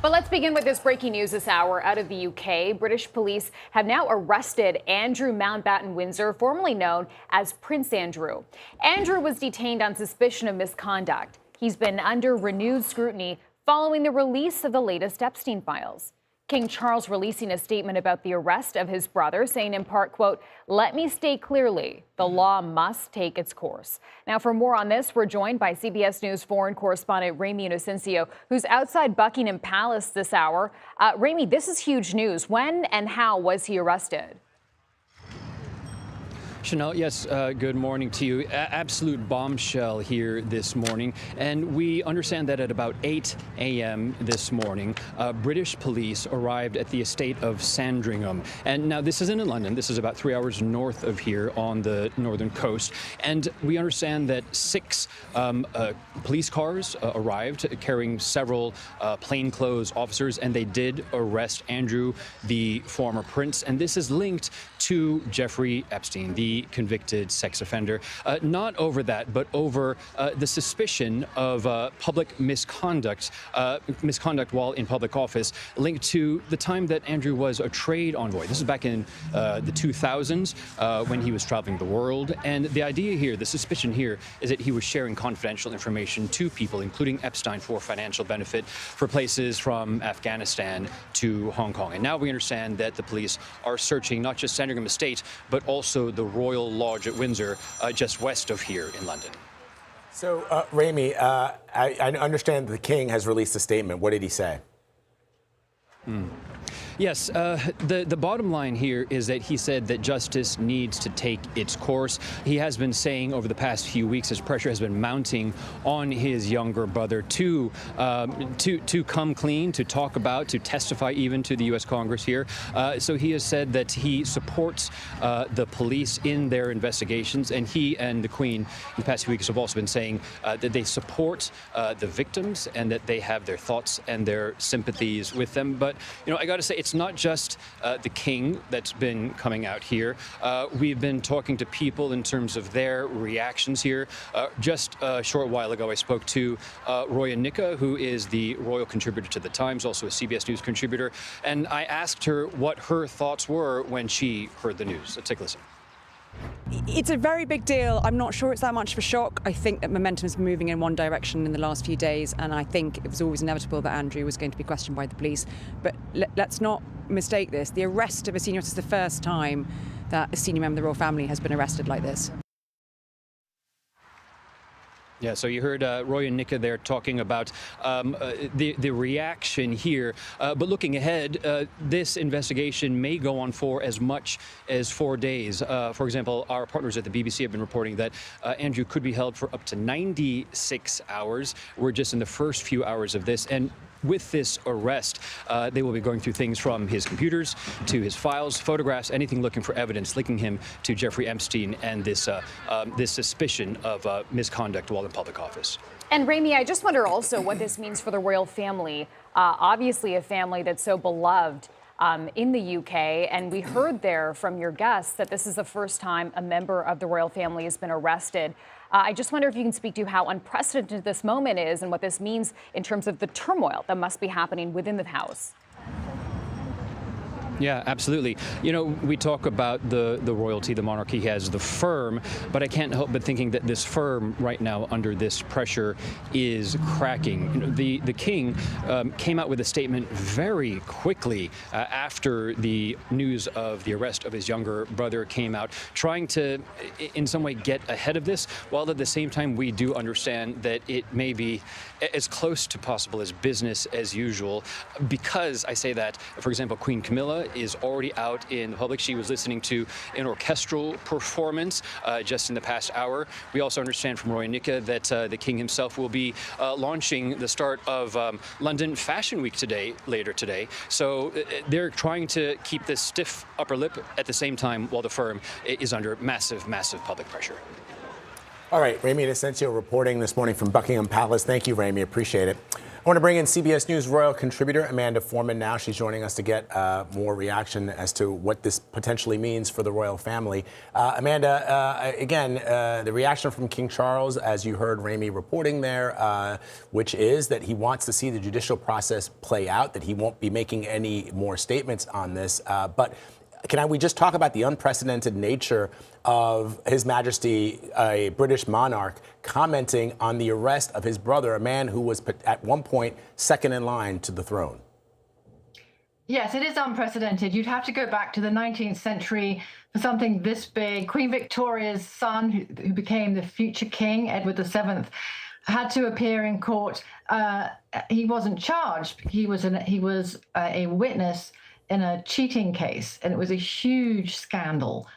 But let's begin with this breaking news this hour out of the UK. British police have now arrested Andrew Mountbatten-Windsor, formerly known as Prince Andrew. Andrew was detained on suspicion of misconduct. He's been under renewed scrutiny following the release of the latest Epstein files. King Charles releasing a statement about the arrest of his brother, saying in part, quote, "Let me state clearly, the law must take its course." Now, for more on this, we're joined by CBS News foreign correspondent Ramy Inocencio, who's outside Buckingham Palace this hour. Ramy, this is huge news. When and how was he arrested? Chanel, yes, good morning to you. Absolute bombshell here this morning. And we understand that at about 8 a.m. this morning, British police arrived at the estate of Sandringham. And now this isn't in London. This is about 3 hours north of here on the northern coast. And we understand that 6 police cars arrived carrying several plainclothes officers, and they did arrest Andrew, the former prince. And this is linked to Jeffrey Epstein, the convicted sex offender, not over that, but over the suspicion of public misconduct while in public office, linked to the time that Andrew was a trade envoy. This is back in the 2000s when he was traveling the world. And the idea here, the suspicion here, is that he was sharing confidential information to people, including Epstein, for financial benefit for places from Afghanistan to Hong Kong. And now we understand that the police are searching not just Sandringham Estate, but also the Royal Lodge at Windsor, just west of here in London. So, Ramy, I understand the King has released a statement. What did he say? Yes, the bottom line here is that he said that justice needs to take its course. He has been saying over the past few weeks, as pressure has been mounting on his younger brother to come clean, to talk about, to testify even to the U.S. Congress here. So he has said that he supports the police in their investigations, and he and the Queen in the past few weeks have also been saying that they support the victims and that they have their thoughts and their sympathies with them. But, you know, I got to say, it's not just the King that's been coming out here. We've been talking to people in terms of their reactions here. Just a short while ago, I spoke to Inocencio, who is the royal contributor to The Times, also a CBS News contributor, and I asked her what her thoughts were when she heard the news. Let's take a listen. It's a very big deal. I'm not sure it's that much of a shock. I think that momentum has been moving in one direction in the last few days, and I think it was always inevitable that Andrew was going to be questioned by the police. But let's not mistake this. The arrest of a senior officer is the first time that a senior member of the royal family has been arrested like this. Yeah, so you heard Inocencio there talking about the reaction here. But looking ahead, this investigation may go on for as much as 4 days. For example, our partners at the BBC have been reporting that Andrew could be held for up to 96 hours. We're just in the first few hours of this. And with this arrest, they will be going through things from his computers to his files, photographs, anything looking for evidence linking him to Jeffrey Epstein and this suspicion of misconduct while in public office. And Ramy, I just wonder also what this means for the royal family. Obviously a family that's so beloved in the UK, and we heard there from your guests that this is the first time a member of the royal family has been arrested. I just wonder if you can speak to how unprecedented this moment is and what this means in terms of the turmoil that must be happening within the house. Yeah, absolutely. You know, we talk about the royalty, the monarchy has the firm, but I can't help but thinking that this firm right now under this pressure is cracking. You know, the King came out with a statement very quickly after the news of the arrest of his younger brother came out, trying to in some way get ahead of this, while at the same time we do understand that it may be as close to possible as business as usual, because I say that, for example, Queen Camilla is already out in the public. She was listening to an orchestral performance just in the past hour. We also understand from Inocencio that the King himself will be launching the start of London Fashion Week later today. So they're trying to keep this stiff upper lip at the same time while the firm is under massive, massive public pressure. All right, Ramy Inocencio reporting this morning from Buckingham Palace. Thank you, Ramy. Appreciate it. I want to bring in CBS News royal contributor Amanda Foreman now. She's joining us to get more reaction as to what this potentially means for the royal family. Amanda, again, the reaction from King Charles, as you heard Ramy reporting there, which is that he wants to see the judicial process play out, that he won't be making any more statements on this. But we just talk about the unprecedented nature of His Majesty, a British monarch, commenting on the arrest of his brother, a man who was at one point second in line to the throne? Yes, it is unprecedented. You'd have to go back to the 19th century for something this big. Queen Victoria's son, who became the future king, Edward VII, had to appear in court. He wasn't charged. He was a witness in a cheating case, and it was a huge scandal.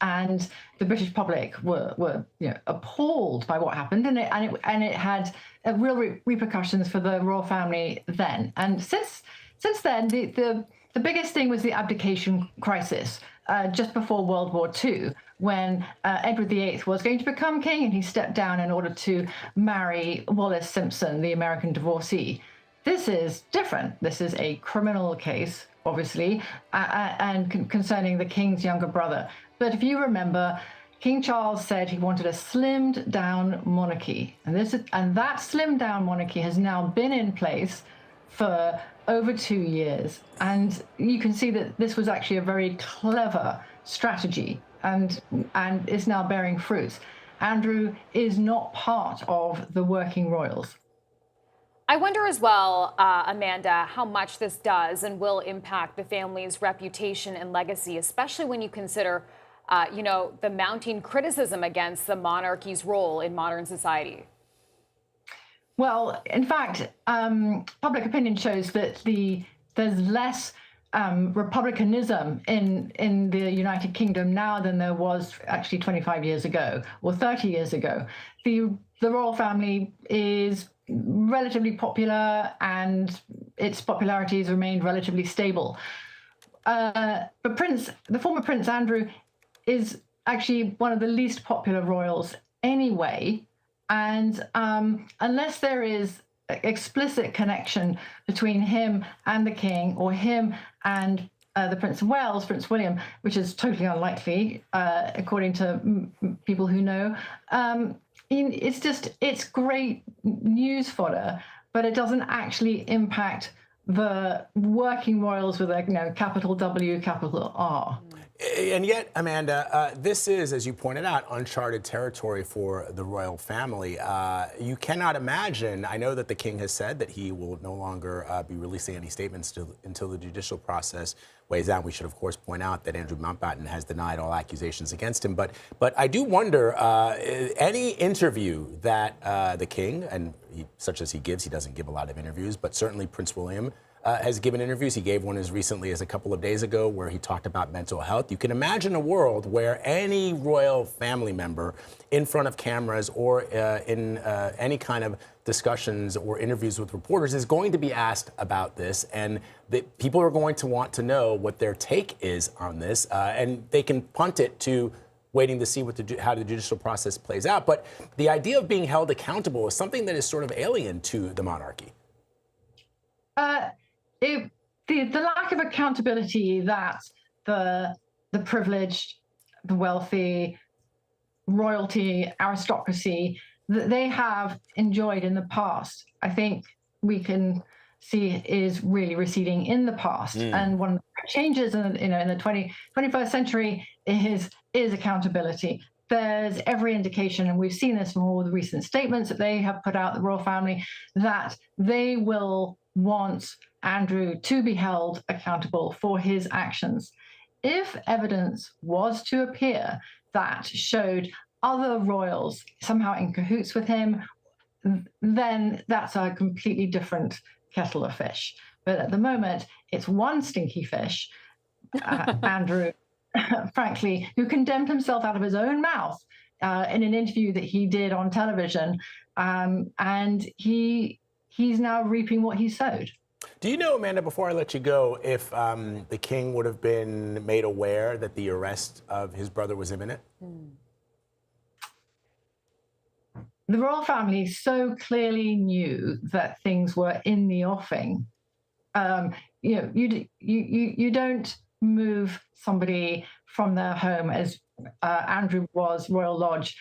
And the British public were appalled by what happened, and it had real repercussions for the royal family then. And since then, the biggest thing was the abdication crisis just before World War II, when Edward VIII was going to become king, and he stepped down in order to marry Wallis Simpson, the American divorcee. This is different. This is a criminal case, obviously, and concerning the king's younger brother. But if you remember, King Charles said he wanted a slimmed down monarchy. And that slimmed down monarchy has now been in place for over 2 years. And you can see that this was actually a very clever strategy and is now bearing fruits. Andrew is not part of the working royals. I wonder as well, Amanda, how much this does and will impact the family's reputation and legacy, especially when you consider, the mounting criticism against the monarchy's role in modern society. Well, in fact, public opinion shows that there's less republicanism in the United Kingdom now than there was actually 25 years ago or 30 years ago. The royal family is relatively popular, and its popularity has remained relatively stable. But the former Prince Andrew is actually one of the least popular royals anyway. And unless there is explicit connection between him and the king, or him and the Prince of Wales, Prince William, which is totally unlikely, according to people who know, it's great news fodder, but it doesn't actually impact the working royals with a capital W, capital R. And yet, Amanda, this is, as you pointed out, uncharted territory for the royal family. You cannot imagine, I know that the king has said that he will no longer be releasing any statements until the judicial process weighs out. We should, of course, point out that Andrew Mountbatten has denied all accusations against him. But I do wonder, any interview that the king, and such as he gives, he doesn't give a lot of interviews, but certainly Prince William has given interviews. He gave one as recently as a couple of days ago where he talked about mental health. You can imagine a world where any royal family member in front of cameras or in any kind of discussions or interviews with reporters is going to be asked about this, and people are going to want to know what their take is on this, and they can punt it to waiting to see how the judicial process plays out. But the idea of being held accountable is something that is sort of alien to the monarchy. The lack of accountability that the privileged, the wealthy, royalty, aristocracy, that they have enjoyed in the past, I think we can see is really receding in the past. And one of the changes in the 21st century is accountability. There's every indication, and we've seen this from all the recent statements that they have put out, the royal family, that they will want Andrew to be held accountable for his actions. If evidence was to appear that showed other royals somehow in cahoots with him, then that's a completely different kettle of fish. But at the moment, it's one stinky fish, Andrew, frankly, who condemned himself out of his own mouth in an interview that he did on television, and he's now reaping what he sowed. Do you know, Amanda, before I let you go, if the king would have been made aware that the arrest of his brother was imminent? the royal family so clearly knew that things were in the offing. You don't move somebody from their home, as Andrew was, Royal Lodge,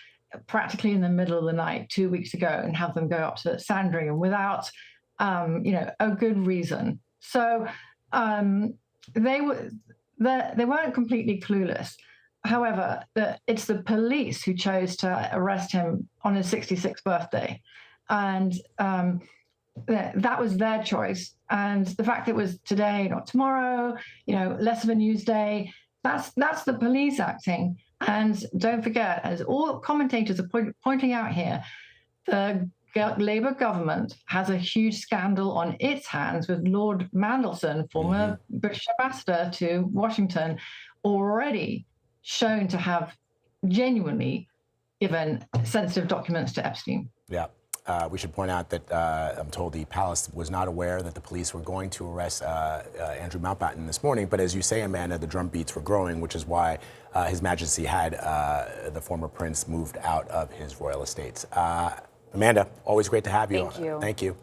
practically in the middle of the night 2 weeks ago, and have them go up to Sandringham without a good reason. So they weren't completely clueless. However, it's the police who chose to arrest him on his 66th birthday, and that was their choice. And the fact that it was today, not tomorrow, less of a news day, that's the police acting. And don't forget, as all commentators are pointing out here, the Labour government has a huge scandal on its hands with Lord Mandelson, former British ambassador to Washington, already shown to have genuinely given sensitive documents to Epstein. Yeah. We should point out that I'm told the palace was not aware that the police were going to arrest Andrew Mountbatten this morning. But as you say, Amanda, the drum beats were growing, which is why His Majesty had the former prince moved out of his royal estates. Amanda, always great to have you. Thank you. Thank you.